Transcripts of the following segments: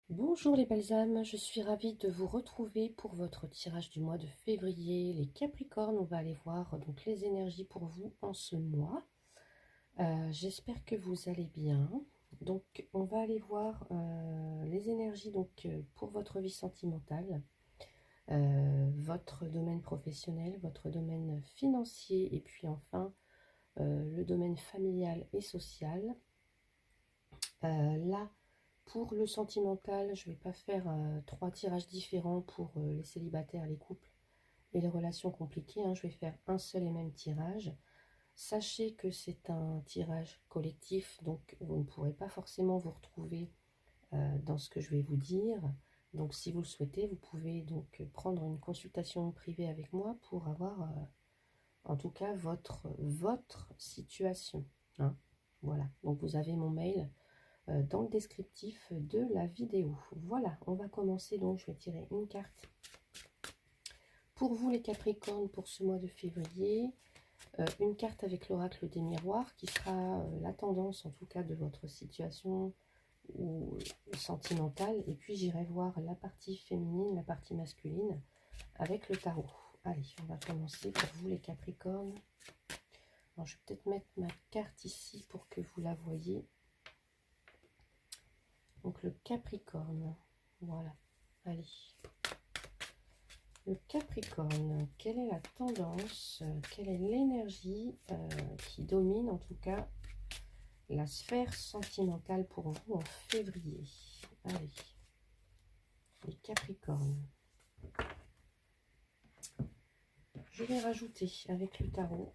Bonjour les belles âmes, je suis ravie de vous retrouver pour votre tirage du mois de février. Les Capricornes, on va aller voir donc les énergies pour vous en ce mois. J'espère que vous allez bien. Donc on va aller voir les énergies pour votre vie sentimentale, votre domaine professionnel, votre domaine financier et puis enfin le domaine familial et social. Là, pour le sentimental, je ne vais pas faire 3 tirages différents pour les célibataires, les couples et les relations compliquées, hein. Je vais faire un seul et même tirage. Sachez que c'est un tirage collectif, donc vous ne pourrez pas forcément vous retrouver dans ce que je vais vous dire. Donc si vous le souhaitez, vous pouvez donc prendre une consultation privée avec moi pour avoir en tout cas votre situation, hein. Voilà, donc vous avez mon mail dans le descriptif de la vidéo. Voilà, on va commencer. Donc je vais tirer une carte pour vous les Capricornes pour ce mois de février, une carte avec l'oracle des miroirs qui sera la tendance en tout cas de votre situation ou sentimentale, et puis j'irai voir la partie féminine, la partie masculine avec le tarot. Allez, on va commencer pour vous les Capricornes. Alors, je vais peut-être mettre ma carte ici pour que vous la voyez. Donc le Capricorne, voilà, allez. Le Capricorne, quelle est la tendance, quelle est l'énergie qui domine en tout cas la sphère sentimentale pour vous en février? Allez, les Capricornes. Je vais rajouter avec le tarot,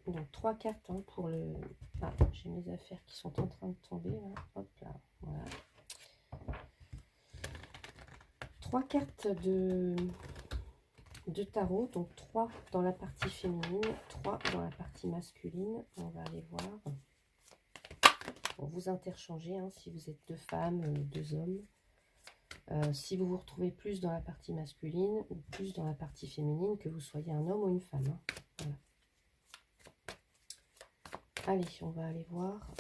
donc 3 cartes hein, pour le... Ah, j'ai mes affaires qui sont en train de tomber, là. Hop là, voilà. 3 cartes de tarot, donc 3 dans la partie féminine, 3 dans la partie masculine. On va aller voir. Pour vous interchanger, hein, si vous êtes 2 femmes, 2 hommes. Si vous vous retrouvez plus dans la partie masculine ou plus dans la partie féminine, que vous soyez un homme ou une femme, hein. Voilà. Allez, on va aller voir.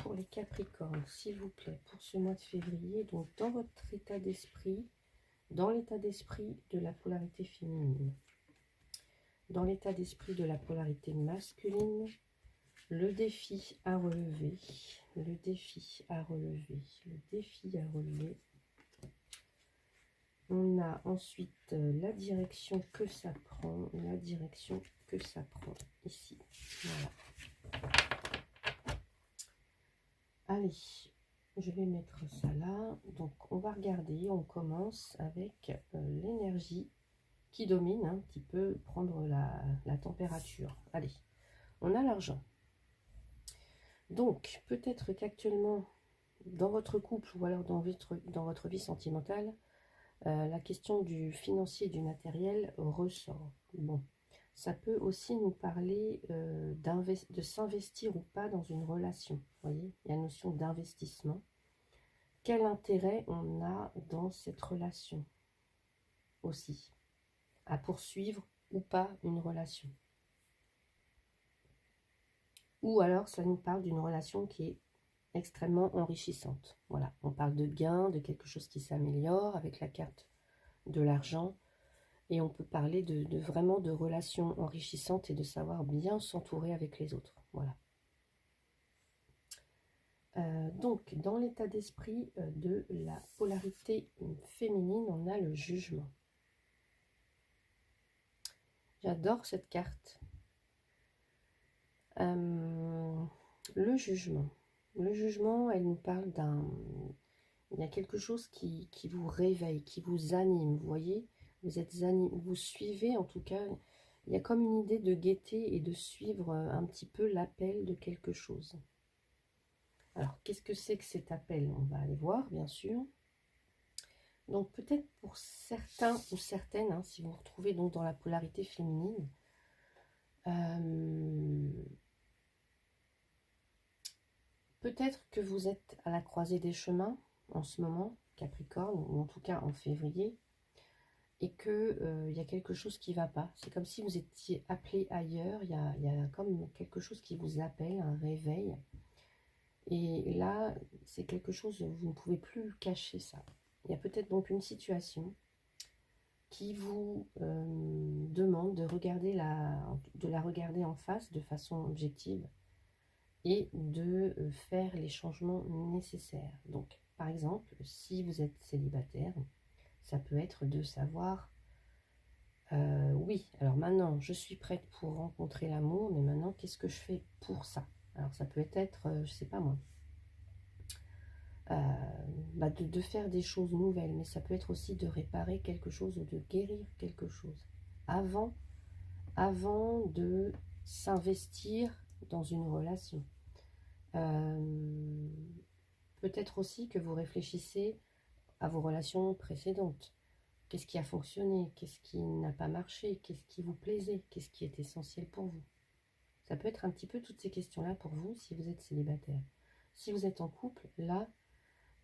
Pour les Capricornes, s'il vous plaît, pour ce mois de février, donc dans votre état d'esprit, dans l'état d'esprit de la polarité féminine, dans l'état d'esprit de la polarité masculine, le défi à relever, le défi à relever, le défi à relever. On a ensuite la direction que ça prend, la direction que ça prend ici. Voilà. Allez, je vais mettre ça là. Donc on va regarder, on commence avec l'énergie qui domine, hein, qui peut prendre la température. Allez, on a l'argent. Donc peut-être qu'actuellement dans votre couple ou alors dans votre vie sentimentale, la question du financier et du matériel ressort. Bon, ça peut aussi nous parler de s'investir ou pas dans une relation. Vous voyez, il y a la notion d'investissement. Quel intérêt on a dans cette relation aussi, à poursuivre ou pas une relation. Ou alors ça nous parle d'une relation qui est extrêmement enrichissante. Voilà, on parle de gain, de quelque chose qui s'améliore avec la carte de l'argent. Et on peut parler vraiment de relations enrichissantes et de savoir bien s'entourer avec les autres. Voilà. Donc, dans l'état d'esprit de la polarité féminine, on a le jugement. J'adore cette carte. Le jugement. Le jugement, elle nous parle d'un... Il y a quelque chose qui vous réveille, qui vous anime, vous voyez? Vous êtes animé, vous suivez en tout cas, il y a comme une idée de gaieté et de suivre un petit peu l'appel de quelque chose. Alors, qu'est-ce que c'est que cet appel? On va aller voir, bien sûr. Donc, peut-être pour certains ou certaines, hein, si vous vous retrouvez donc dans la polarité féminine, peut-être que vous êtes à la croisée des chemins en ce moment, Capricorne, ou en tout cas en février, et que y a quelque chose qui ne va pas. C'est comme si vous étiez appelé ailleurs, il y a comme quelque chose qui vous appelle, un réveil. Et là, c'est quelque chose, vous ne pouvez plus cacher ça. Il y a peut-être donc une situation qui vous demande de la regarder en face de façon objective et de faire les changements nécessaires. Donc, par exemple, si vous êtes célibataire, ça peut être de savoir, oui, alors maintenant, je suis prête pour rencontrer l'amour, mais maintenant, qu'est-ce que je fais pour ça? Alors, ça peut être, je sais pas moi, de faire des choses nouvelles, mais ça peut être aussi de réparer quelque chose ou de guérir quelque chose avant, avant de s'investir dans une relation. Peut-être aussi que vous réfléchissez à vos relations précédentes. Qu'est-ce qui a fonctionné? Qu'est-ce qui n'a pas marché? Qu'est-ce qui vous plaisait? Qu'est-ce qui est essentiel pour vous? Ça peut être un petit peu toutes ces questions-là pour vous si vous êtes célibataire. Si vous êtes en couple, là,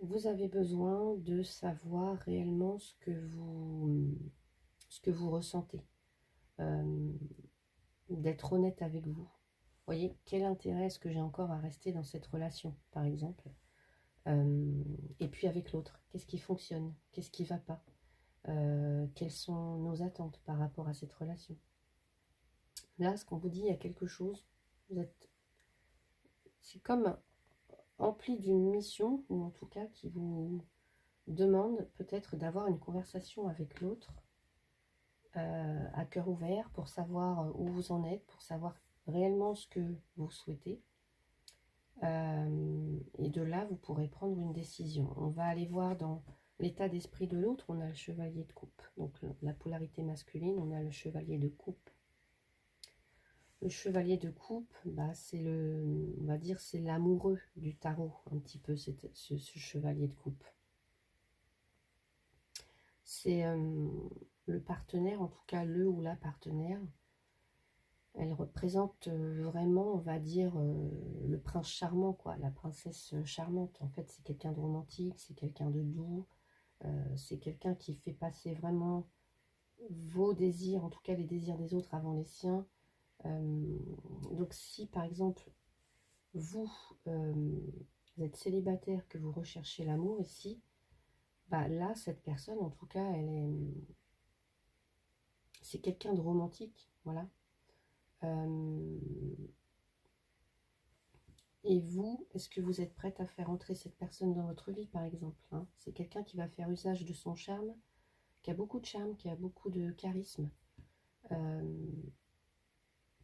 vous avez besoin de savoir réellement ce que vous ressentez, d'être honnête avec vous. Vous voyez, quel intérêt est-ce que j'ai encore à rester dans cette relation, par exemple? Et puis avec l'autre, qu'est-ce qui fonctionne? Qu'est-ce qui ne va pas? Quelles sont nos attentes par rapport à cette relation? Là, ce qu'on vous dit, il y a quelque chose, c'est comme empli d'une mission, ou en tout cas qui vous demande peut-être d'avoir une conversation avec l'autre à cœur ouvert pour savoir où vous en êtes, pour savoir réellement ce que vous souhaitez. Et de là, vous pourrez prendre une décision. On va aller voir dans l'état d'esprit de l'autre, on a le chevalier de coupe. Donc la polarité masculine, on a le chevalier de coupe. Le chevalier de coupe, c'est on va dire, c'est l'amoureux du tarot, un petit peu, ce chevalier de coupe. C'est le partenaire, en tout cas le ou la partenaire. Elle représente vraiment, on va dire, le prince charmant, quoi, la princesse charmante. En fait, c'est quelqu'un de romantique, c'est quelqu'un de doux, c'est quelqu'un qui fait passer vraiment vos désirs, en tout cas les désirs des autres avant les siens. Donc si, par exemple, vous êtes célibataire, que vous recherchez l'amour ici, là, cette personne, en tout cas, c'est quelqu'un de romantique, voilà. Et vous, est-ce que vous êtes prête à faire entrer cette personne dans votre vie, par exemple, hein? C'est quelqu'un qui va faire usage de son charme, qui a beaucoup de charme, qui a beaucoup de charisme.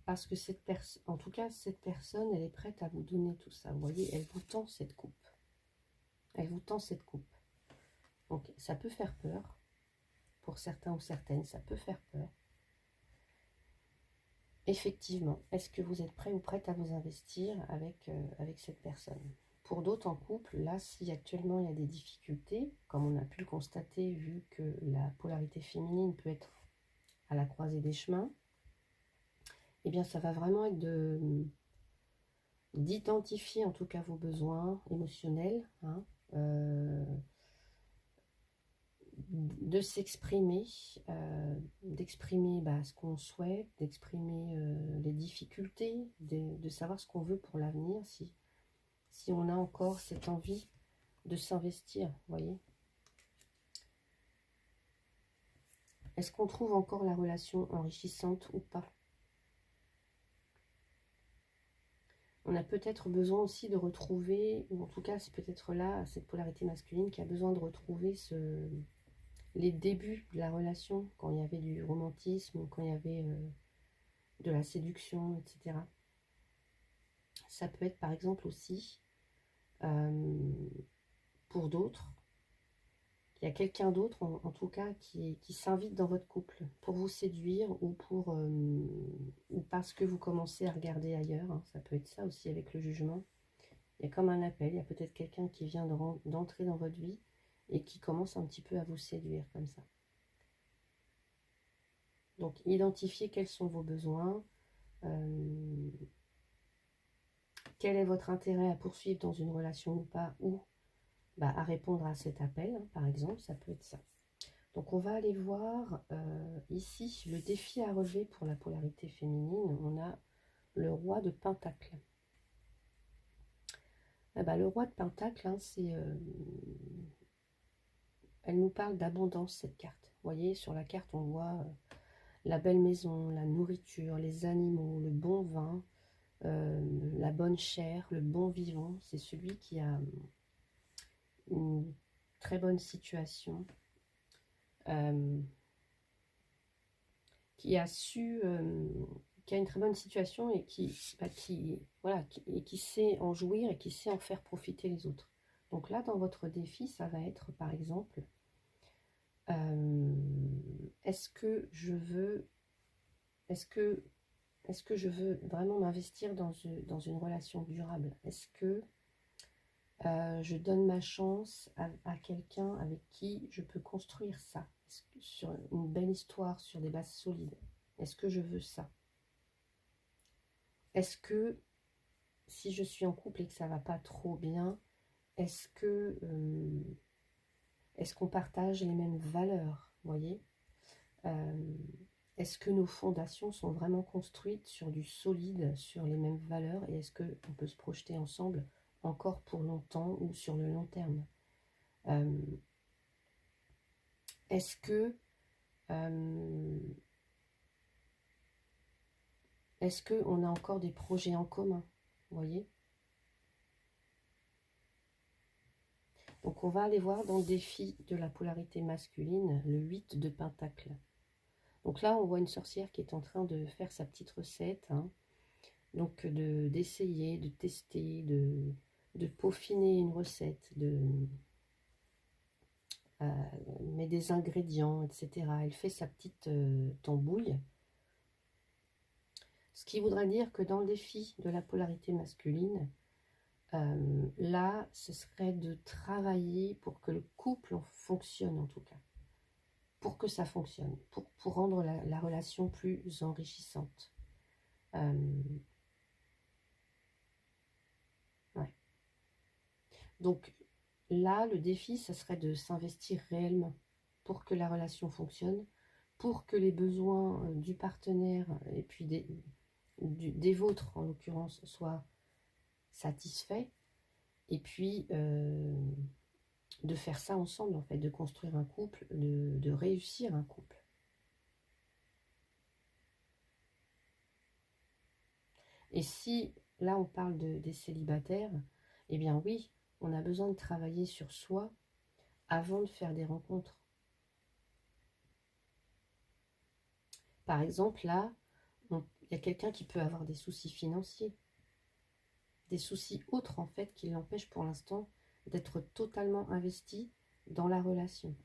Parce que cette personne, en tout cas, cette personne, elle est prête à vous donner tout ça. Vous voyez, elle vous tend cette coupe. Elle vous tend cette coupe. Donc, ça peut faire peur. Pour certains ou certaines, ça peut faire peur. Effectivement, est-ce que vous êtes prêt ou prête à vous investir avec cette personne? Pour d'autres en couple, là, si actuellement il y a des difficultés, comme on a pu le constater, vu que la polarité féminine peut être à la croisée des chemins, eh bien, ça va vraiment être d'identifier en tout cas vos besoins émotionnels, hein, de s'exprimer, d'exprimer ce qu'on souhaite, d'exprimer les difficultés, de savoir ce qu'on veut pour l'avenir, si on a encore cette envie de s'investir, vous voyez. Est-ce qu'on trouve encore la relation enrichissante ou pas? On a peut-être besoin aussi de retrouver, ou en tout cas c'est peut-être là, cette polarité masculine qui a besoin de retrouver les débuts de la relation, quand il y avait du romantisme, quand il y avait de la séduction, etc. Ça peut être par exemple aussi, pour d'autres, il y a quelqu'un d'autre, en tout cas, qui s'invite dans votre couple pour vous séduire ou ou parce que vous commencez à regarder ailleurs, hein. Ça peut être ça aussi avec le jugement. Il y a comme un appel, il y a peut-être quelqu'un qui vient d'entrer dans votre vie et qui commence un petit peu à vous séduire comme ça. Donc, identifiez quels sont vos besoins, quel est votre intérêt à poursuivre dans une relation ou pas, ou à répondre à cet appel, hein, par exemple, ça peut être ça. Donc on va aller voir ici le défi à relever pour la polarité féminine. On a le roi de Pentacle. Ah bah, le roi de Pentacle, hein, elle nous parle d'abondance, cette carte. Vous voyez, sur la carte, on voit la belle maison, la nourriture, les animaux, le bon vin, la bonne chair, le bon vivant. C'est celui qui a une très bonne situation, euh, qui a su, qui a une très bonne situation et voilà, et qui sait en jouir et qui sait en faire profiter les autres. Donc là, dans votre défi, ça va être par exemple, est-ce que je veux, est-ce que, est-ce que je veux vraiment m'investir dans une relation durable? Est-ce que je donne ma chance à quelqu'un avec qui je peux construire ça, sur une belle histoire, sur des bases solides? Est-ce que je veux ça? Est-ce que si je suis en couple et que ça va pas trop bien, est-ce que est-ce qu'on partage les mêmes valeurs, voyez? Est-ce que nos fondations sont vraiment construites sur du solide, sur les mêmes valeurs, et est-ce qu'on peut se projeter ensemble encore pour longtemps ou sur le long terme? Euh, est-ce que est-ce qu'on a encore des projets en commun, vous voyez? Donc on va aller voir dans le défi de la polarité masculine, le 8 de Pentacle. Donc là, on voit une sorcière qui est en train de faire sa petite recette, hein. Donc d'essayer, de tester, de peaufiner une recette, met des ingrédients, etc. Elle fait sa petite tambouille. Ce qui voudrait dire que dans le défi de la polarité masculine, là, ce serait de travailler pour que le couple fonctionne en tout cas. Pour que ça fonctionne, pour rendre la relation plus enrichissante. Ouais. Donc là, le défi, ça serait de s'investir réellement pour que la relation fonctionne, pour que les besoins du partenaire et puis des vôtres, en l'occurrence, soient satisfaits. Et puis, de faire ça ensemble, en fait, de construire un couple, de réussir un couple. Et si, là, on parle des célibataires, eh bien oui, on a besoin de travailler sur soi avant de faire des rencontres. Par exemple, là, il y a quelqu'un qui peut avoir des soucis financiers, des soucis autres, en fait, qui l'empêchent pour l'instant d'être totalement investi dans la relation.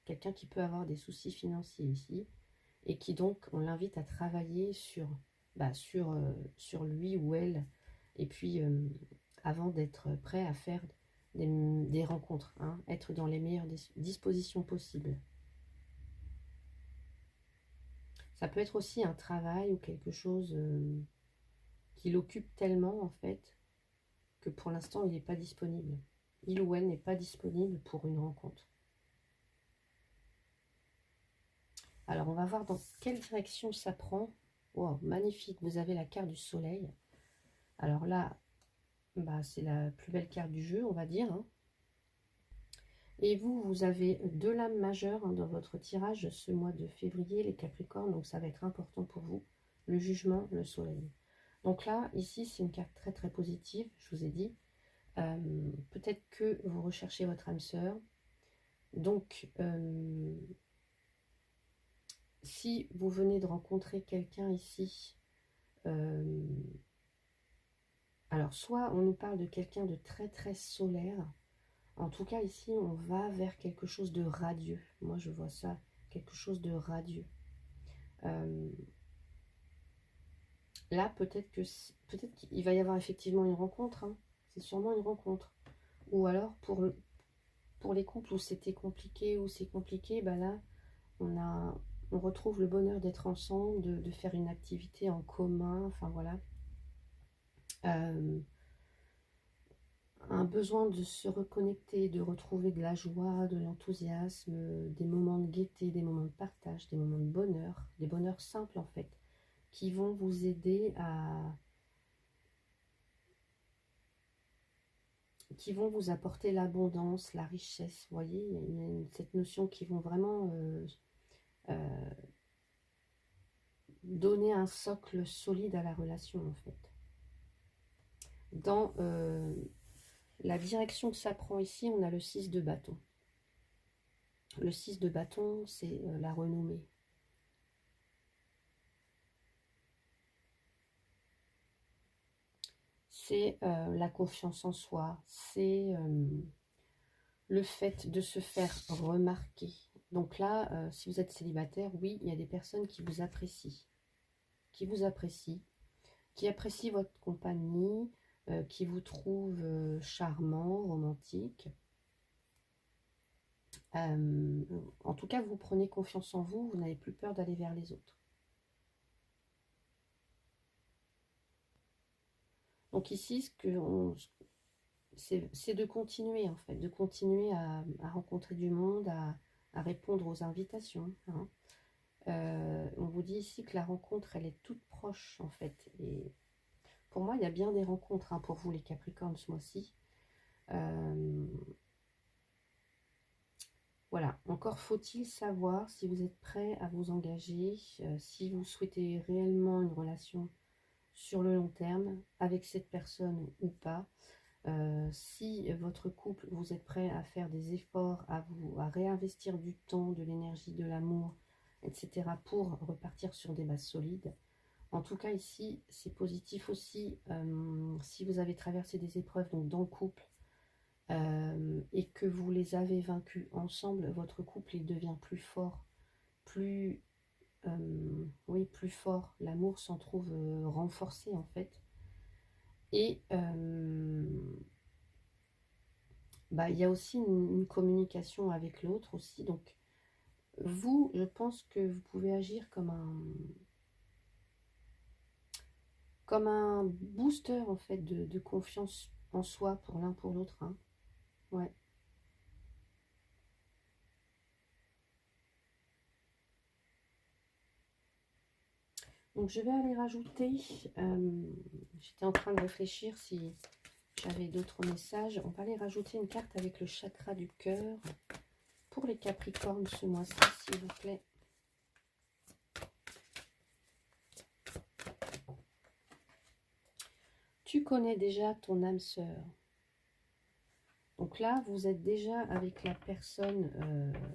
Quelqu'un qui peut avoir des soucis financiers ici, et qui donc, on l'invite à travailler sur lui ou elle, et puis avant d'être prêt à faire des rencontres, hein, être dans les meilleures dispositions possibles. Ça peut être aussi un travail ou quelque chose qui l'occupe tellement en fait que pour l'instant il n'est pas disponible. Il ou elle n'est pas disponible pour une rencontre. Alors on va voir dans quelle direction ça prend. Wow, magnifique, vous avez la carte du soleil. Alors là, bah, c'est la plus belle carte du jeu, on va dire, hein. Et vous avez deux lames majeures, hein, dans votre tirage ce mois de février, les Capricornes, donc ça va être important pour vous. Le jugement, le soleil. Donc là, ici, c'est une carte très très positive, je vous ai dit. Peut-être que vous recherchez votre âme sœur. Donc, si vous venez de rencontrer quelqu'un ici, alors soit on nous parle de quelqu'un de très très solaire. En tout cas, ici, on va vers quelque chose de radieux. Moi, je vois ça, quelque chose de radieux. Là, peut-être qu'il va y avoir effectivement une rencontre, hein. C'est sûrement une rencontre. Ou alors, pour les couples où c'était compliqué, où c'est compliqué, bah là, on retrouve le bonheur d'être ensemble, de faire une activité en commun, enfin voilà. Un besoin de se reconnecter, de retrouver de la joie, de l'enthousiasme, des moments de gaieté, des moments de partage, des moments de bonheur, des bonheurs simples en fait, qui vont vous aider qui vont vous apporter l'abondance, la richesse. Vous voyez, il y a cette notion qui vont vraiment donner un socle solide à la relation, en fait. Dans la direction que ça prend ici, on a le 6 de bâton. Le 6 de bâton, c'est la renommée. C'est la confiance en soi, c'est le fait de se faire remarquer. Donc là, si vous êtes célibataire, oui, il y a des personnes qui vous apprécient, qui apprécient votre compagnie, qui vous trouvent charmant, romantique. En tout cas, vous prenez confiance en vous, vous n'avez plus peur d'aller vers les autres. Donc ici, c'est de continuer, en fait, de continuer à rencontrer du monde, à répondre aux invitations. Hein. On vous dit ici que la rencontre, elle est toute proche, en fait. Et pour moi, il y a bien des rencontres, hein, pour vous, les Capricornes, ce mois-ci. Voilà, encore faut-il savoir si vous êtes prêt à vous engager, si vous souhaitez réellement une relation sur le long terme avec cette personne ou pas. Si votre couple, vous êtes prêt à faire des efforts, à réinvestir du temps, de l'énergie, de l'amour, etc. pour repartir sur des bases solides. En tout cas ici, c'est positif aussi si vous avez traversé des épreuves donc dans le couple et que vous les avez vaincus ensemble, votre couple il devient plus fort, plus fort. L'amour s'en trouve renforcé en fait. Et il y a aussi une communication avec l'autre aussi. Donc, vous, je pense que vous pouvez agir comme un booster en fait de confiance en soi pour l'un pour l'autre. Hein. Ouais. Donc, je vais aller rajouter, j'étais en train de réfléchir si j'avais d'autres messages. On va aller rajouter une carte avec le chakra du cœur pour les Capricornes ce mois-ci, s'il vous plaît. Tu connais déjà ton âme sœur. Donc là, vous êtes déjà avec la personne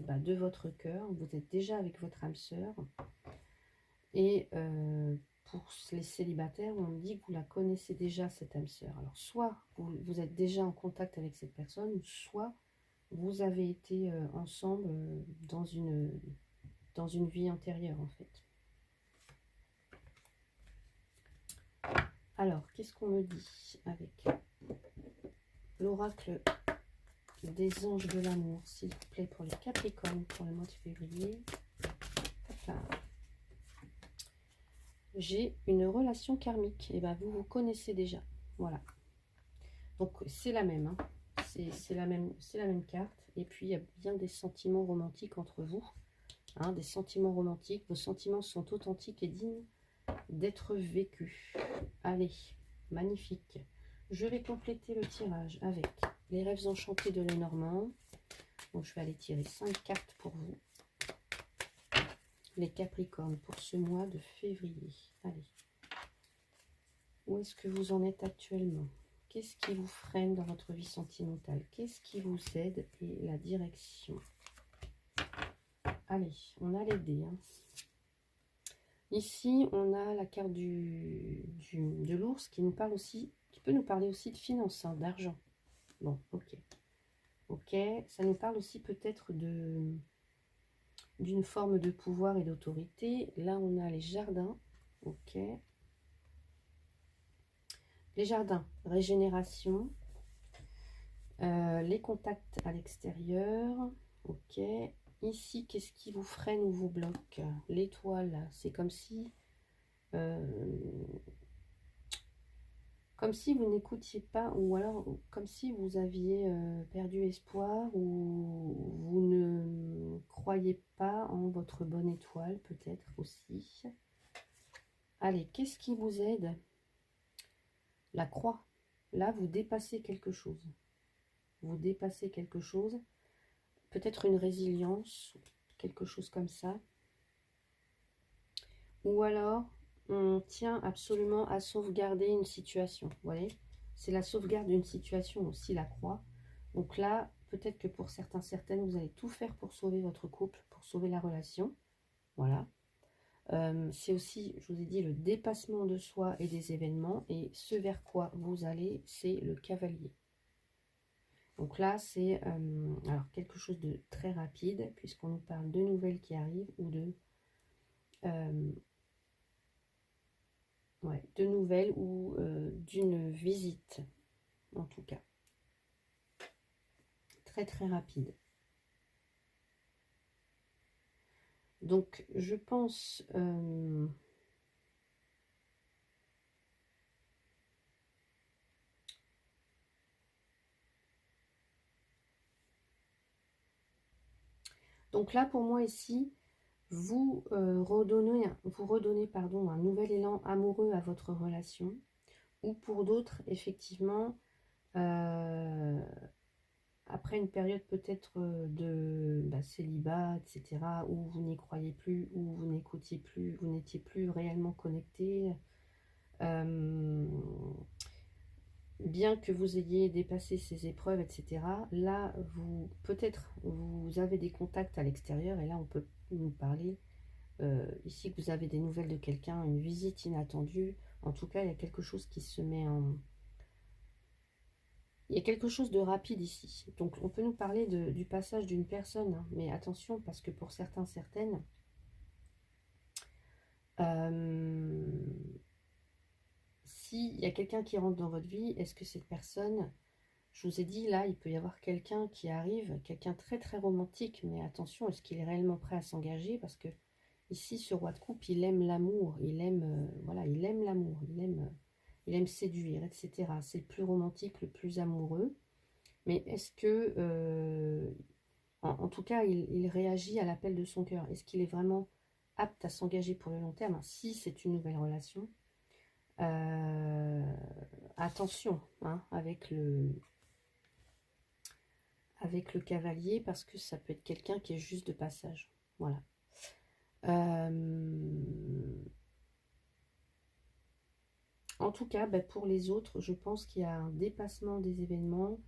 de votre cœur. Vous êtes déjà avec votre âme sœur. Et pour les célibataires, on dit que vous la connaissez déjà, cette âme sœur. Alors, soit vous êtes déjà en contact avec cette personne, soit vous avez été ensemble dans une vie antérieure, en fait. Alors, qu'est-ce qu'on me dit avec l'oracle des anges de l'amour, s'il vous plaît, pour les Capricornes pour le mois de février? J'ai une relation karmique. Et vous vous connaissez déjà. Voilà. Donc c'est la même. Hein. C'est la même carte. Et puis il y a bien des sentiments romantiques entre vous. Hein, des sentiments romantiques. Vos sentiments sont authentiques et dignes d'être vécus. Allez, magnifique. Je vais compléter le tirage avec les rêves enchantés de Lenormand. Donc je vais aller tirer 5 cartes pour vous. Les Capricornes pour ce mois de février. Allez. Où est-ce que vous en êtes actuellement? Qu'est-ce qui vous freine dans votre vie sentimentale? Qu'est-ce qui vous aide et la direction? Allez, on a les dés. Hein. Ici, on a la carte de l'ours qui nous parle aussi, qui peut nous parler aussi de finances, hein, d'argent. Bon, ok. Ok, ça nous parle aussi peut-être d'une forme de pouvoir et d'autorité. Là, on a les jardins. Ok. Les jardins, régénération. Les contacts à l'extérieur. Ok. Ici, qu'est-ce qui vous freine ou vous bloque? L'étoile, c'est comme si vous n'écoutiez pas, ou alors comme si vous aviez perdu espoir, ou vous ne croyez pas en votre bonne étoile, peut-être aussi. Allez, qu'est-ce qui vous aide? La croix. Là, vous dépassez quelque chose. vous dépassez quelque chose, peut-être une résilience, quelque chose comme ça. Ou alors, on tient absolument à sauvegarder une situation, vous voyez. C'est la sauvegarde d'une situation aussi, la croix. Donc là, peut-être que pour certains, certaines, vous allez tout faire pour sauver votre couple, pour sauver la relation. Voilà. C'est aussi, je vous ai dit, le dépassement de soi et des événements. Et ce vers quoi vous allez, c'est le cavalier. Donc là, c'est alors quelque chose de très rapide, puisqu'on nous parle de nouvelles qui arrivent ou de nouvelles ou d'une visite, en tout cas. Très très rapide. Donc je pense... donc là, pour moi ici, vous redonnez pardon, un nouvel élan amoureux à votre relation. Ou pour d'autres, effectivement, après une période peut-être de célibat, etc., où vous n'y croyez plus, où vous n'écoutiez plus, vous n'étiez plus réellement connecté, bien que vous ayez dépassé ces épreuves, etc., là, peut-être vous avez des contacts à l'extérieur, et là, on peut nous parler, ici, que vous avez des nouvelles de quelqu'un, une visite inattendue. En tout cas, il y a quelque chose qui se met en... Il y a quelque chose de rapide ici. Donc, on peut nous parler du passage d'une personne, hein, mais attention, parce que pour certains, certaines, s'il y a quelqu'un qui rentre dans votre vie, est-ce que cette personne, je vous ai dit, là, il peut y avoir quelqu'un qui arrive, quelqu'un très très romantique, mais attention, est-ce qu'il est réellement prêt à s'engager? Parce que ici, ce roi de coupe, il aime l'amour, il aime, voilà, il aime l'amour, il aime séduire, etc. C'est le plus romantique, le plus amoureux. Mais est-ce que, en tout cas, il réagit à l'appel de son cœur? Est-ce qu'il est vraiment apte à s'engager pour le long terme? Si c'est une nouvelle relation, attention hein, avec le cavalier, parce que ça peut être quelqu'un qui est juste de passage. Voilà. En tout cas, pour les autres, je pense qu'il y a un dépassement des événements.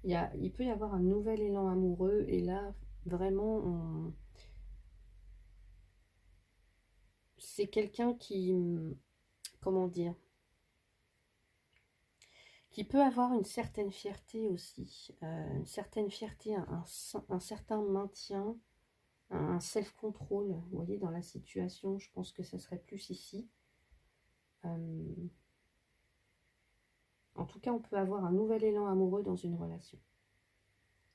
Il peut y avoir un nouvel élan amoureux. Et là, vraiment, c'est quelqu'un qui... Comment dire? Qui peut avoir une certaine fierté aussi. Une certaine fierté, un certain maintien, un self-control. Vous voyez, dans la situation, je pense que ça serait plus ici. En tout cas, on peut avoir un nouvel élan amoureux dans une relation.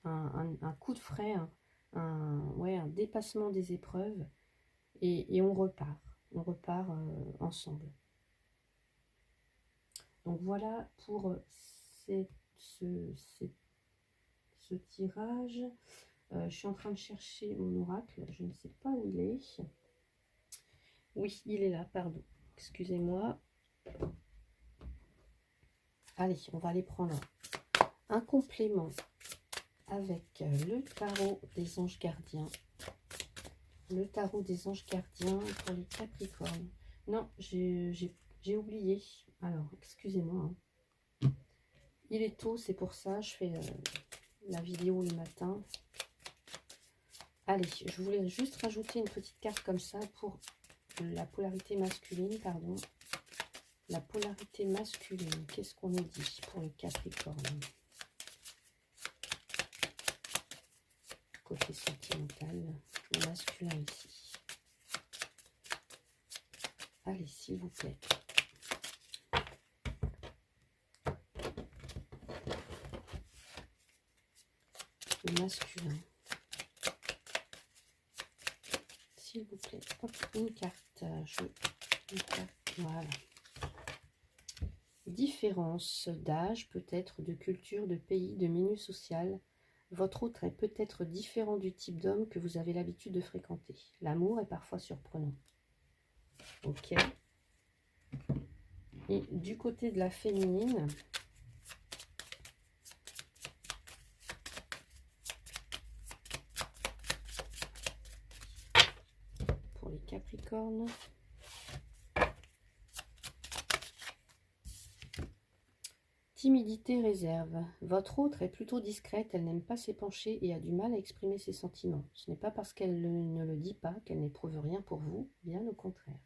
Un coup de frais, un dépassement des épreuves, et on repart. On repart ensemble. Donc voilà pour ce tirage. Je suis en train de chercher mon oracle. Je ne sais pas où il est. Oui, il est là, pardon. Excusez-moi. Allez, on va aller prendre un complément avec le tarot des anges gardiens. Le tarot des anges gardiens pour les Capricornes. Non, j'ai oublié. Alors, excusez-moi. Hein. Il est tôt, c'est pour ça. Je fais la vidéo le matin. Allez, je voulais juste rajouter une petite carte comme ça pour la polarité masculine, pardon. La polarité masculine, qu'est-ce qu'on nous dit pour les Capricornes? Côté sentimental, le masculin ici. Allez, s'il vous plaît. Le masculin. S'il vous plaît. Hop, une carte. Une carte. Voilà. Différence d'âge, peut-être, de culture, de pays, de milieu social. Votre autre est peut-être différent du type d'homme que vous avez l'habitude de fréquenter. L'amour est parfois surprenant. Ok. Et du côté de la féminine, Capricorne. Timidité, réserve. Votre autre est plutôt discrète, elle n'aime pas s'épancher et a du mal à exprimer ses sentiments. Ce n'est pas parce qu'elle ne le dit pas qu'elle n'éprouve rien pour vous, bien au contraire.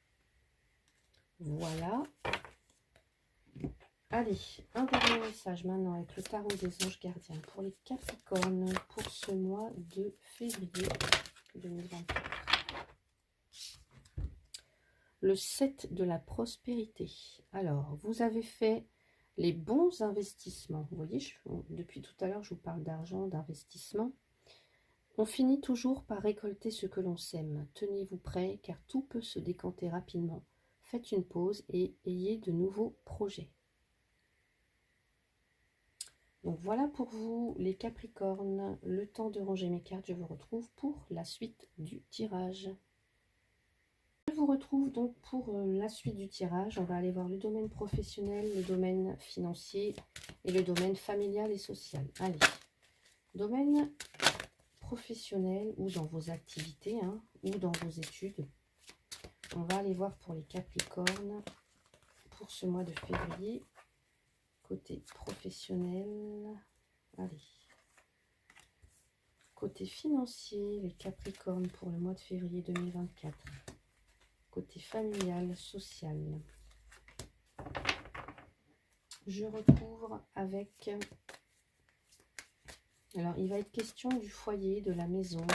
Voilà. Allez, un dernier message maintenant avec le tarot des anges gardiens pour les Capricornes pour ce mois de février 2024. Le 7 de la prospérité. Alors, vous avez fait les bons investissements. Vous voyez, depuis tout à l'heure, je vous parle d'argent, d'investissement. On finit toujours par récolter ce que l'on sème. Tenez-vous prêts, car tout peut se décanter rapidement. Faites une pause et ayez de nouveaux projets. Donc voilà pour vous, les Capricornes. Le temps de ranger mes cartes, je vous retrouve pour la suite du tirage. Je vous retrouve donc pour la suite du tirage. On va aller voir le domaine professionnel, le domaine financier et le domaine familial et social. Allez, domaine professionnel ou dans vos activités ou dans vos études. On va aller voir pour les Capricornes pour ce mois de février. Côté professionnel, allez. Côté financier, les Capricornes pour le mois de février 2024. Côté familial, social. Je recouvre avec... Alors, il va être question du foyer, de la maison.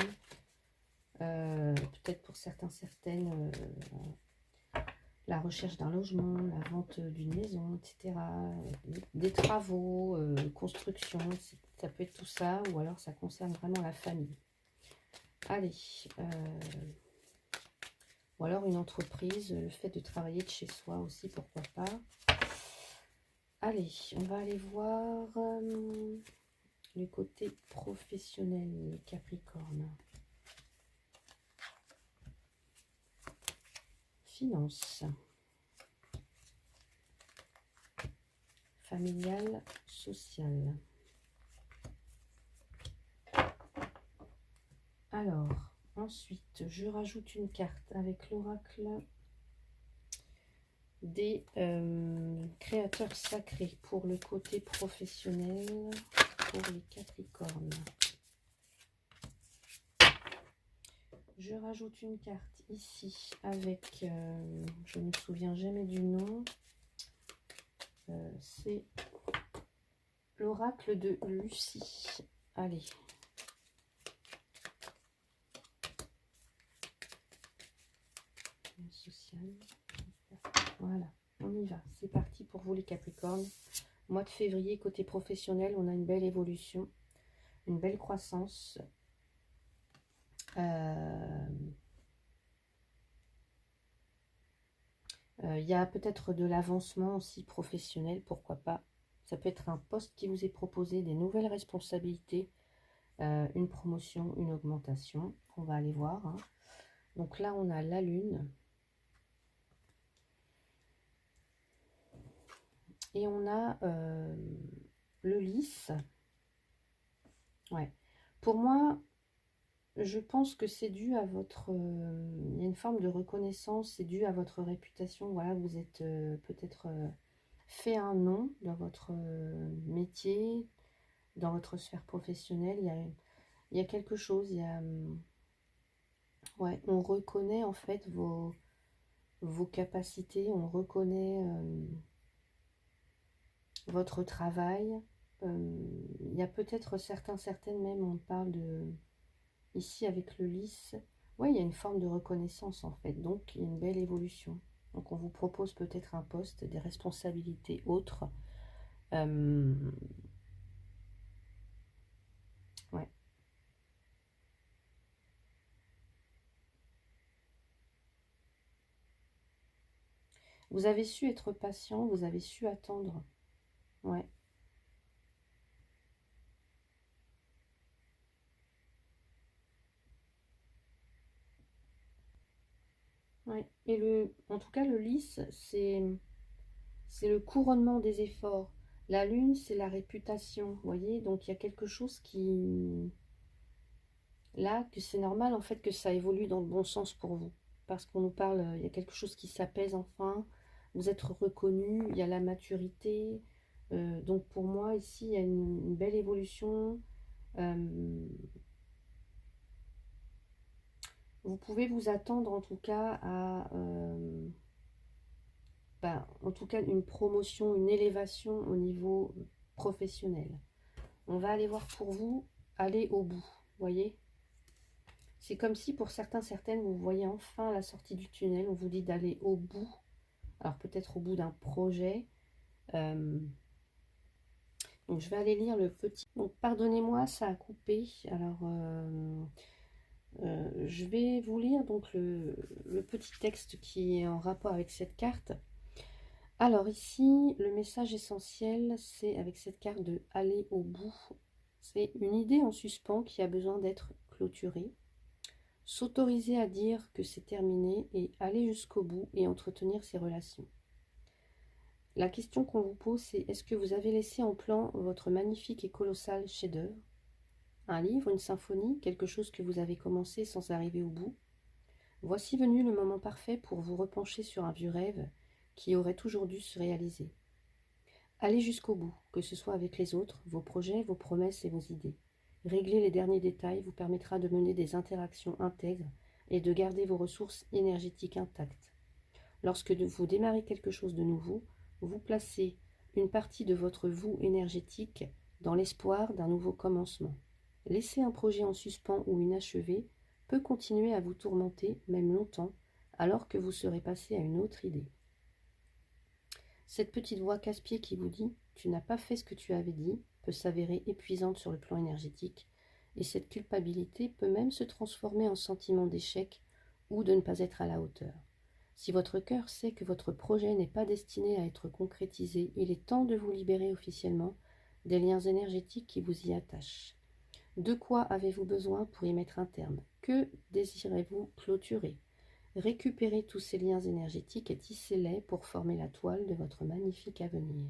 Peut-être pour certains, certaines, la recherche d'un logement, la vente d'une maison, etc. Des travaux, construction, ça peut être tout ça. Ou alors, ça concerne vraiment la famille. Allez, ou alors une entreprise, le fait de travailler de chez soi aussi, pourquoi pas. Allez, on va aller voir le côté professionnel, les Capricornes. Finance. Familial, social. Alors, ensuite, je rajoute une carte avec l'oracle des créateurs sacrés pour le côté professionnel pour les Capricornes. Je rajoute une carte ici avec, je ne me souviens jamais du nom, c'est l'oracle de Lucie. Allez. Social. Voilà, on y va. C'est parti pour vous les Capricornes. Mois de février, côté professionnel, on a une belle évolution, une belle croissance. Il y a peut-être de l'avancement aussi professionnel, pourquoi pas. Ça peut être un poste qui vous est proposé, des nouvelles responsabilités, une promotion, une augmentation. On va aller voir. Donc là, on a la Lune. Et on a le lys. Ouais. Pour moi, je pense que c'est dû à votre... il y a une forme de reconnaissance, c'est dû à votre réputation. Voilà, vous êtes peut-être fait un nom dans votre métier, dans votre sphère professionnelle. Il y a quelque chose, il y a... ouais, on reconnaît en fait vos capacités, on reconnaît votre travail. Il y a peut-être certaines même, on parle de... Ici, avec le lys, oui, il y a une forme de reconnaissance, en fait. Donc, il y a une belle évolution. Donc, on vous propose peut-être un poste, des responsabilités autres. Ouais. Vous avez su être patient, vous avez su attendre. Ouais. Ouais. Et en tout cas, le lys, c'est le couronnement des efforts. La lune, c'est la réputation, vous voyez. Donc, il y a quelque chose qui... Là, que c'est normal, en fait, que ça évolue dans le bon sens pour vous. parce qu'on nous parle, il y a quelque chose qui s'apaise enfin, vous êtes reconnu, il y a la maturité. Donc pour moi, ici, il y a une belle évolution. Vous pouvez vous attendre en tout cas à, en tout cas, une promotion, une élévation au niveau professionnel. On va aller voir pour vous, aller au bout, voyez. C'est comme si pour certains, certaines, vous voyez enfin la sortie du tunnel. On vous dit d'aller au bout. Alors peut-être au bout d'un projet. Donc je vais aller lire le petit. Donc pardonnez-moi, ça a coupé. Alors je vais vous lire donc le petit texte qui est en rapport avec cette carte. Alors ici, le message essentiel, c'est avec cette carte de aller au bout. C'est une idée en suspens qui a besoin d'être clôturée. S'autoriser à dire que c'est terminé et aller jusqu'au bout et entretenir ses relations. La question qu'on vous pose, c'est est-ce que vous avez laissé en plan votre magnifique et colossal chef-d'œuvre? Un livre, une symphonie, quelque chose que vous avez commencé sans arriver au bout? Voici venu le moment parfait pour vous repencher sur un vieux rêve qui aurait toujours dû se réaliser. Allez jusqu'au bout, que ce soit avec les autres, vos projets, vos promesses et vos idées. Régler les derniers détails vous permettra de mener des interactions intègres et de garder vos ressources énergétiques intactes. Lorsque vous démarrez quelque chose de nouveau, vous placez une partie de votre vous énergétique dans l'espoir d'un nouveau commencement. Laisser un projet en suspens ou inachevé peut continuer à vous tourmenter, même longtemps, alors que vous serez passé à une autre idée. Cette petite voix casse-pied qui vous dit « tu n'as pas fait ce que tu avais dit » peut s'avérer épuisante sur le plan énergétique, et cette culpabilité peut même se transformer en sentiment d'échec ou de ne pas être à la hauteur. Si votre cœur sait que votre projet n'est pas destiné à être concrétisé, il est temps de vous libérer officiellement des liens énergétiques qui vous y attachent. De quoi avez-vous besoin pour y mettre un terme? Que désirez-vous clôturer? Récupérez tous ces liens énergétiques et tissez-les pour former la toile de votre magnifique avenir.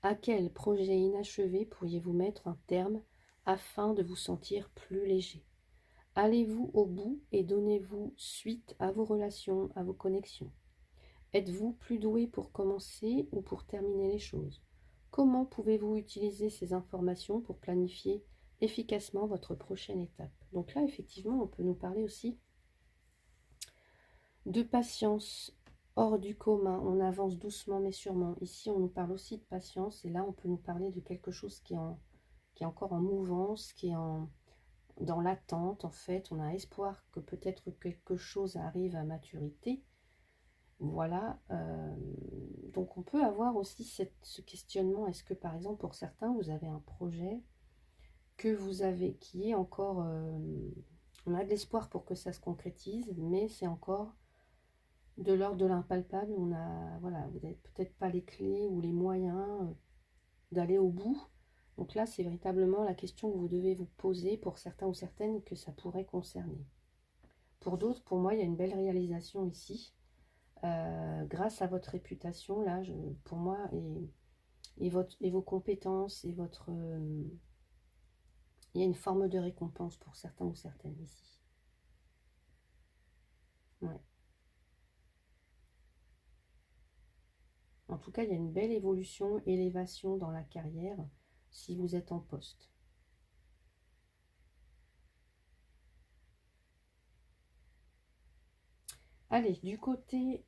À quel projet inachevé pourriez-vous mettre un terme afin de vous sentir plus léger? Allez-vous au bout et donnez-vous suite à vos relations, à vos connexions? Êtes-vous plus doué pour commencer ou pour terminer les choses? Comment pouvez-vous utiliser ces informations pour planifier efficacement votre prochaine étape? Donc là, effectivement, on peut nous parler aussi de patience hors du commun. On avance doucement mais sûrement. Ici, on nous parle aussi de patience et là, on peut nous parler de quelque chose qui est encore en mouvance, qui est dans l'attente. En fait, on a espoir que peut-être quelque chose arrive à maturité. Voilà, donc on peut avoir aussi ce questionnement. Est-ce que par exemple pour certains vous avez un projet que vous avez qui est encore, on a de l'espoir pour que ça se concrétise, mais c'est encore de l'ordre de l'impalpable. On a, voilà, vous n'avez peut-être pas les clés ou les moyens d'aller au bout. Donc là, c'est véritablement la question que vous devez vous poser pour certains ou certaines que ça pourrait concerner. Pour d'autres, pour moi, il y a une belle réalisation ici. Grâce à votre réputation, là, pour moi, et vos compétences, et votre... il y a une forme de récompense pour certains ou certaines ici. Ouais. En tout cas, il y a une belle évolution, élévation dans la carrière si vous êtes en poste. Allez, du côté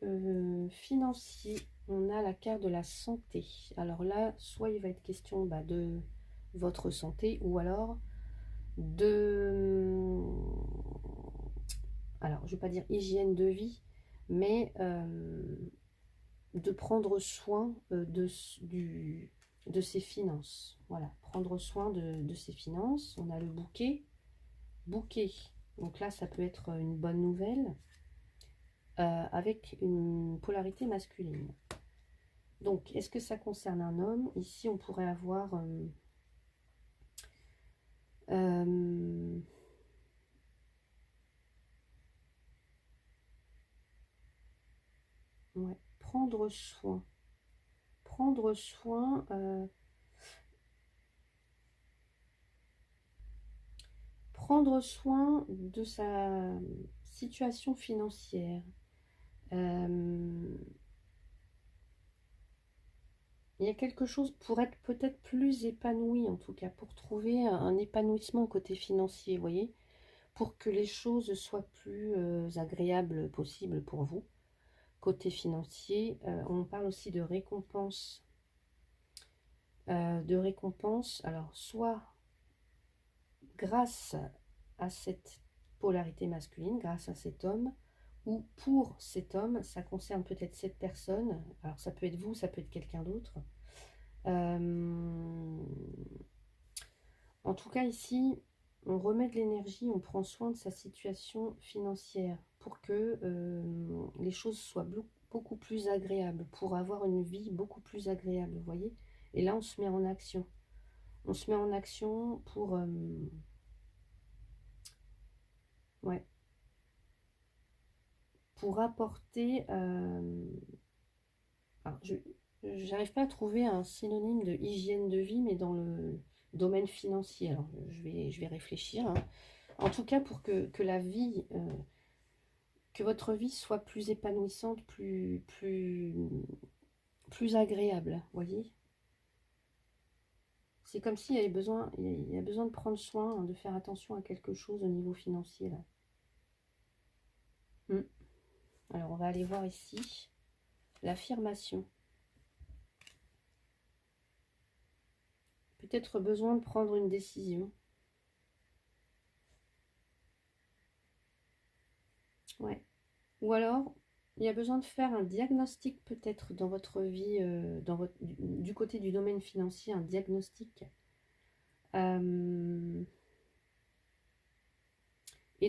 financier, on a la carte de la santé. Alors là, soit il va être question de votre santé, ou alors de... Alors, je ne vais pas dire hygiène de vie, mais de prendre soin de ses finances. Voilà, prendre soin de ses finances. On a le bouquet. Bouquet. Donc là, ça peut être une bonne nouvelle. Avec une polarité masculine. Donc, est-ce que ça concerne un homme? Ici, on pourrait avoir ouais, prendre soin. Prendre soin, prendre soin de situation financière. Il y a quelque chose pour être peut-être plus épanoui, en tout cas, pour trouver un épanouissement côté financier, vous voyez, pour que les choses soient plus agréables possible pour vous. Côté financier, on parle aussi de récompense. Alors, soit grâce à cette polarité masculine, grâce à cet homme, ou pour cet homme, ça concerne peut-être cette personne, alors ça peut être vous, ça peut être quelqu'un d'autre. En tout cas ici, on remet de l'énergie, on prend soin de sa situation financière pour que les choses soient beaucoup plus agréables, pour avoir une vie beaucoup plus agréable, vous voyez. Et là, on se met en action. On se met en action pour... ouais, pour apporter... alors, je n'arrive pas à trouver un synonyme de hygiène de vie, mais dans le domaine financier. Alors, je vais réfléchir, hein. En tout cas, pour que la vie, que votre vie soit plus épanouissante, plus agréable, vous voyez. C'est comme s'il y avait besoin, il y a besoin de prendre soin, hein, de faire attention à quelque chose au niveau financier, là. Alors, on va aller voir ici l'affirmation. Peut-être besoin de prendre une décision. Ouais. Ou alors, il y a besoin de faire un diagnostic peut-être dans votre vie, du côté du domaine financier, un diagnostic. Et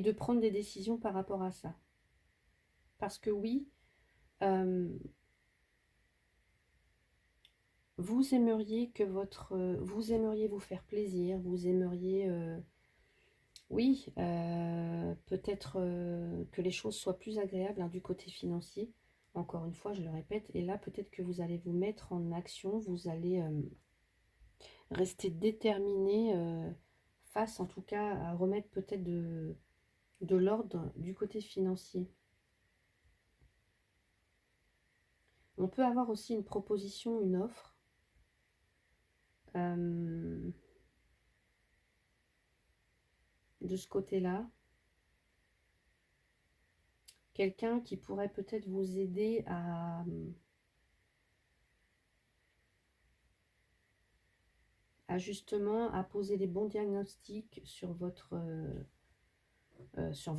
de prendre des décisions par rapport à ça. Parce que oui, vous aimeriez vous aimeriez vous faire plaisir, vous aimeriez, oui, peut-être que les choses soient plus agréables, hein, du côté financier. Encore une fois, je le répète, et là, peut-être que vous allez vous mettre en action, vous allez rester déterminé face, en tout cas, à remettre peut-être de l'ordre du côté financier. On peut avoir aussi une proposition, une offre. De ce côté-là. Quelqu'un qui pourrait peut-être vous aider à justement à poser les bons diagnostics sur votre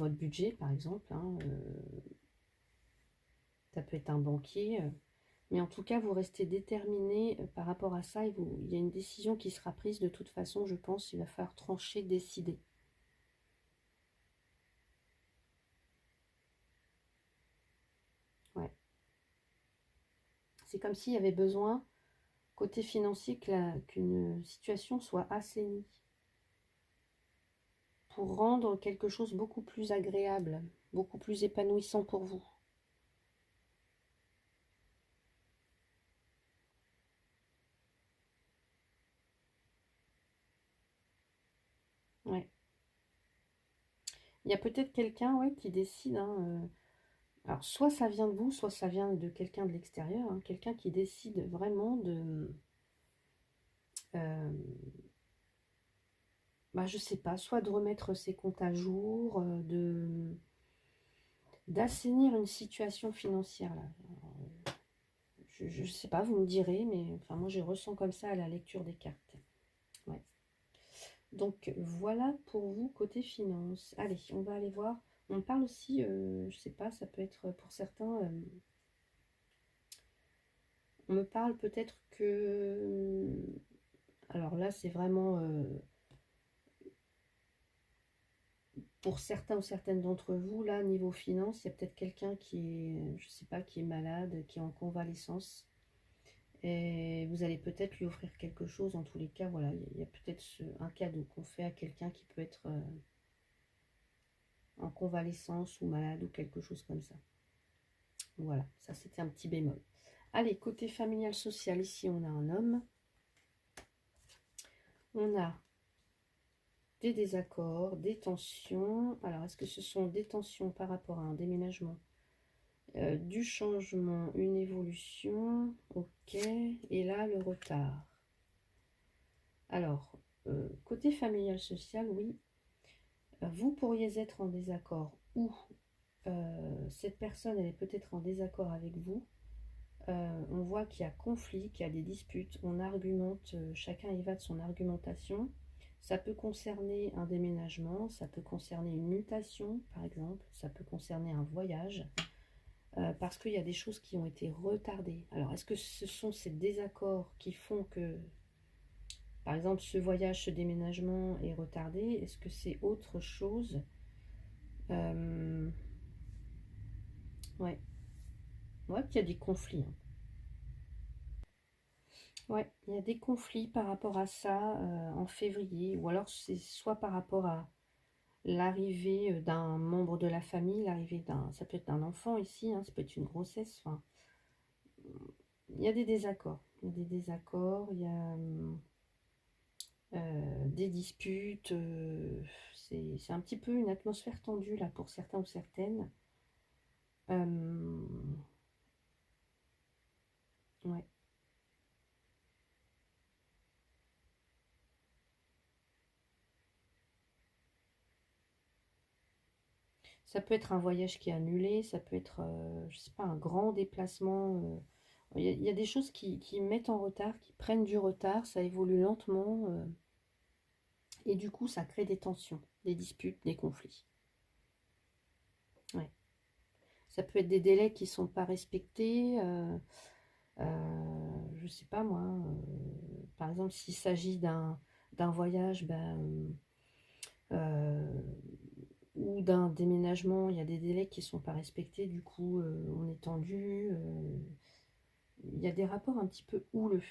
budget, par exemple, hein. Ça peut être un banquier. Mais en tout cas, vous restez déterminé par rapport à ça. Il y a une décision qui sera prise de toute façon, je pense. Il va falloir trancher, décider. Ouais. C'est comme s'il y avait besoin, côté financier, qu'une situation soit assainie, pour rendre quelque chose beaucoup plus agréable, beaucoup plus épanouissant pour vous. Ouais. Il y a peut-être quelqu'un, ouais, qui décide, hein, alors, soit ça vient de vous, soit ça vient de quelqu'un de l'extérieur, hein, quelqu'un qui décide vraiment de... bah, je sais pas, soit de remettre ses comptes à jour, d'assainir une situation financière, là. Alors, je sais pas, vous me direz, mais enfin, moi, je ressens comme ça à la lecture des cartes. Ouais. Donc, voilà pour vous, côté finance. Allez, on va aller voir. On parle aussi, je sais pas, ça peut être pour certains... on me parle peut-être que... alors là, c'est vraiment... pour certains ou certaines d'entre vous, là, niveau finance, il y a peut-être quelqu'un qui est, je sais pas, qui est malade, qui est en convalescence. Et vous allez peut-être lui offrir quelque chose. En tous les cas, voilà, il y a peut-être un cadeau qu'on fait à quelqu'un qui peut être en convalescence ou malade ou quelque chose comme ça. Voilà, ça c'était un petit bémol. Allez, côté familial social, ici on a un homme. On a des désaccords, des tensions. Alors, est-ce que ce sont des tensions par rapport à un déménagement, du changement, une évolution? Ok. Et là, le retard. Alors, côté familial social, oui, vous pourriez être en désaccord ou cette personne, elle est peut-être en désaccord avec vous. On voit qu'il y a conflit, qu'il y a des disputes, on argumente, chacun y va de son argumentation. Ça peut concerner un déménagement, ça peut concerner une mutation, par exemple, ça peut concerner un voyage, parce qu'il y a des choses qui ont été retardées. Alors, est-ce que ce sont ces désaccords qui font que, par exemple, ce voyage, ce déménagement est retardé? Est-ce que c'est autre chose? Ouais, ouais, qu'il y a des conflits, hein. Ouais, il y a des conflits par rapport à ça en février, ou alors c'est soit par rapport à l'arrivée d'un membre de la famille, l'arrivée d'un, ça peut être un enfant ici, hein, ça peut être une grossesse, enfin, il y a des désaccords, il y a des disputes, c'est un petit peu une atmosphère tendue là pour certains ou certaines. Euh, ouais. Ça peut être un voyage qui est annulé, ça peut être, je sais pas, un grand déplacement. Il y a des choses qui mettent en retard, qui prennent du retard, ça évolue lentement, et du coup, ça crée des tensions, des disputes, des conflits. Ouais. Ça peut être des délais qui ne sont pas respectés. Je sais pas moi. Par exemple, s'il s'agit d'un voyage, ben, euh, ou d'un déménagement, il y a des délais qui ne sont pas respectés, du coup on est tendu, il y a des rapports un petit peu houleux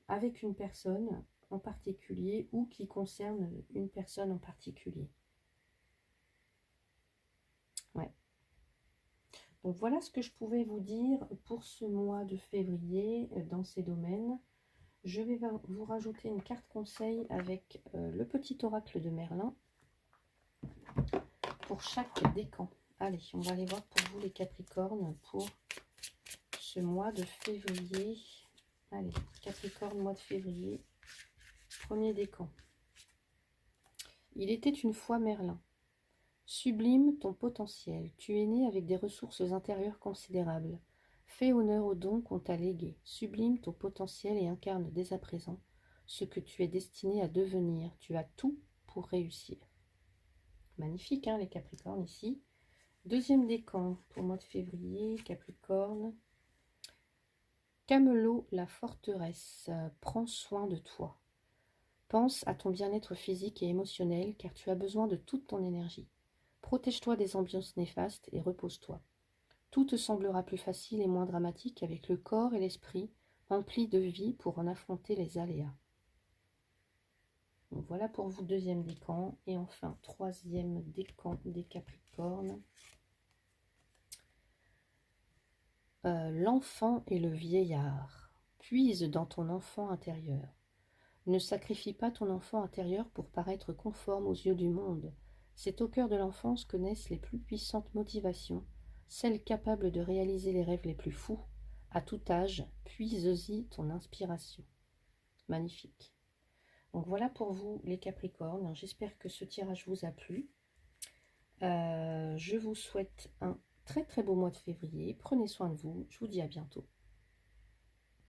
avec une personne en particulier ou qui concernent une personne en particulier. Ouais. Donc voilà ce que je pouvais vous dire pour ce mois de février dans ces domaines. Je vais vous rajouter une carte conseil avec le petit oracle de Merlin pour chaque décan. Allez, on va aller voir pour vous les Capricornes pour ce mois de février. Allez, Capricorne, mois de février, premier décan. Il était une fois Merlin. Sublime ton potentiel, tu es né avec des ressources intérieures considérables. Fais honneur aux dons qu'on t'a légués. Sublime ton potentiel et incarne dès à présent ce que tu es destiné à devenir. Tu as tout pour réussir. Magnifique, hein, les Capricornes ici. Deuxième décan pour le mois de février, Capricorne. Camelot, la forteresse, prends soin de toi. Pense à ton bien-être physique et émotionnel car tu as besoin de toute ton énergie. Protège-toi des ambiances néfastes et repose-toi. Tout te semblera plus facile et moins dramatique avec le corps et l'esprit emplis de vie pour en affronter les aléas. Donc voilà pour vous, deuxième décan. Et enfin, troisième décan des Capricornes. L'enfant et le vieillard. Puise dans ton enfant intérieur. Ne sacrifie pas ton enfant intérieur pour paraître conforme aux yeux du monde. C'est au cœur de l'enfance que naissent les plus puissantes motivations, celles capables de réaliser les rêves les plus fous. À tout âge, puise-y ton inspiration. Magnifique. Donc voilà pour vous les Capricornes. J'espère que ce tirage vous a plu. Je vous souhaite un très très beau mois de février. Prenez soin de vous. Je vous dis à bientôt.